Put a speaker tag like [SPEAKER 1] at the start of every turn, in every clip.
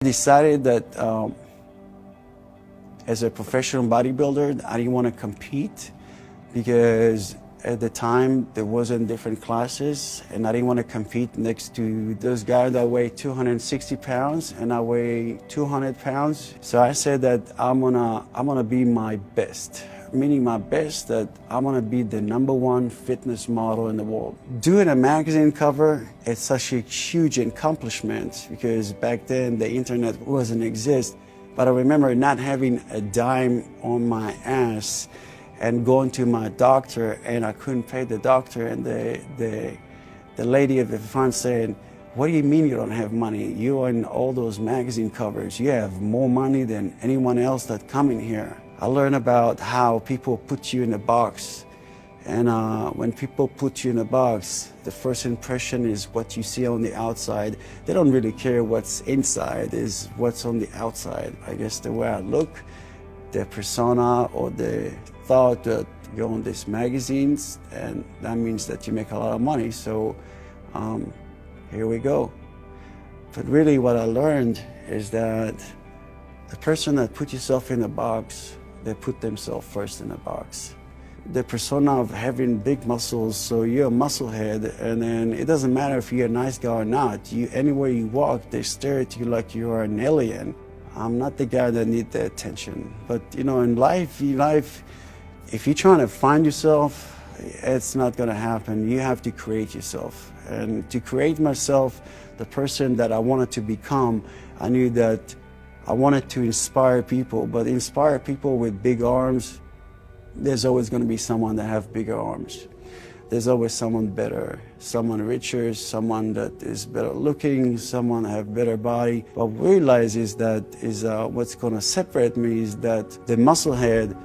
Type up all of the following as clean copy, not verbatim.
[SPEAKER 1] Decided that as a professional bodybuilder, I didn't want to compete because at the time there wasn't different classes, and I didn't want to compete next to those guys that weigh 260 pounds and I weigh 200 pounds. So I said that I'm gonna be my best, meaning my best that I'm gonna be the #1 fitness model in the world. Doing a magazine cover, it's such a huge accomplishment because back then the internet wasn't exist. But I remember not having a dime on my ass and going to my doctor, and I couldn't pay the doctor, and the lady at the front saying, "What do you mean you don't have money? You're in all those magazine covers. You have more money than anyone else that come in here." I learned about how people put you in a box, and when people put you in a box, the first impression is what you see on the outside. They don't really care what's inside, is what's on the outside. I guess the way I look, the persona or the thought that you're on these magazines, and that means that you make a lot of money. So here we go. But really what I learned is that the person that put yourself in a box, they put themselves first in a box. The persona of having big muscles, so you're a musclehead, and then it doesn't matter if you're a nice guy or not. Anywhere you walk, they stare at you like you are an alien. I'm not the guy that needs the attention. But you know, in life, if you're trying to find yourself, it's not gonna happen. You have to create yourself. And to create myself, the person that I wanted to become, I knew that I wanted to inspire people, but inspire people with big arms, there's always gonna be someone that have bigger arms. There's always someone better, someone richer, someone that is better looking, someone that have better body. What we realize is that what's gonna separate me is that the musclehead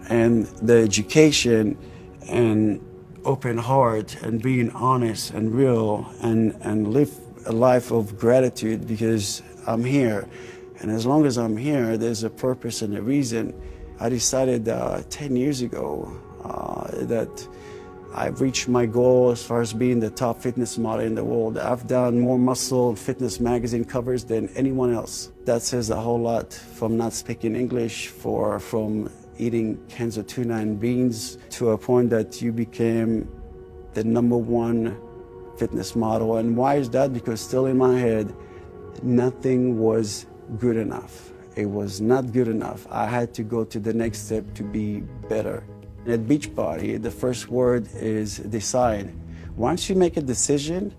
[SPEAKER 1] and the education and open heart and being honest and real and live a life of gratitude because I'm here. And as long as I'm here, there's a purpose and a reason. I decided 10 years ago that I've reached my goal as far as being the top fitness model in the world. I've done more muscle fitness magazine covers than anyone else. That says a whole lot, from not speaking English, from eating cans of tuna and beans, to a point that you became the #1 fitness model. And why is that? Because still in my head, nothing was good enough. It was not good enough. I had to go to the next step to be better. At Beachbody, the first word is decide. Once you make a decision,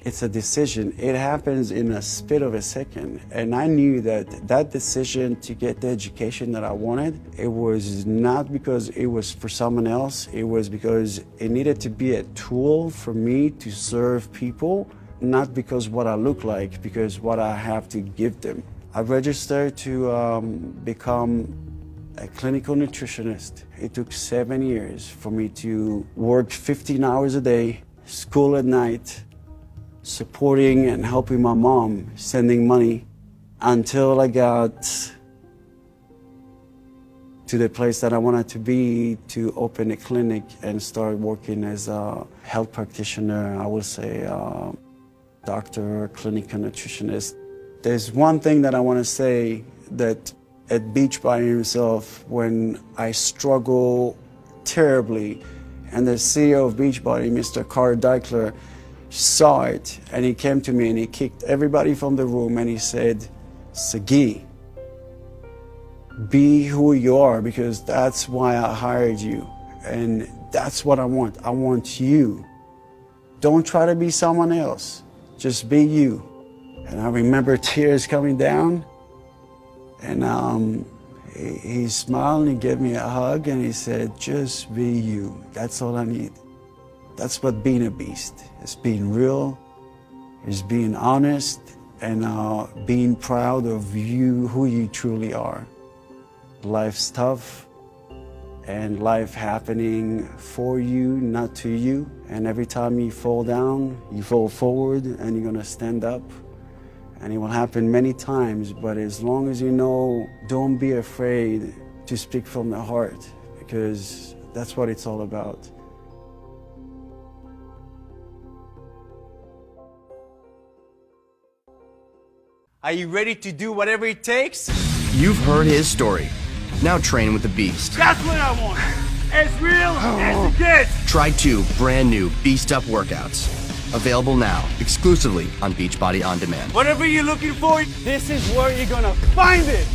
[SPEAKER 1] it's a decision. It happens in a split of a second. And I knew that that decision to get the education that I wanted, it was not because it was for someone else. It was because it needed to be a tool for me to serve people, not because what I look like, because what I have to give them. I registered to become a clinical nutritionist. It took 7 years for me to work 15 hours a day, school at night, supporting and helping my mom, sending money, until I got to the place that I wanted to be, to open a clinic and start working as a health practitioner, I would say doctor, clinical nutritionist. There's one thing that I want to say, that at Beachbody himself, when I struggle terribly, and the CEO of Beachbody, Mr. Carl Deichler, saw it, and he came to me and he kicked everybody from the room and he said, "Sagi, be who you are, because that's why I hired you, and that's what I want. I want you. Don't try to be someone else. Just be you." And I remember tears coming down, and he smiled and he gave me a hug and he said, "Just be you. That's all I need." That's what being a beast is. Being real, is being honest, and being proud of you, who you truly are. Life's tough, and life happening for you, not to you. And every time you fall down, you fall forward, and you're gonna stand up. And it will happen many times, but as long as you know, don't be afraid to speak from the heart, because that's what it's all about.
[SPEAKER 2] Are you ready to do whatever it takes?
[SPEAKER 3] You've heard his story. Now train with the Beast.
[SPEAKER 4] That's what I want. As real as it gets.
[SPEAKER 3] Try 2 brand new Beast Up workouts. Available now, exclusively on Beachbody On Demand.
[SPEAKER 4] Whatever you're looking for, this is where you're gonna find it.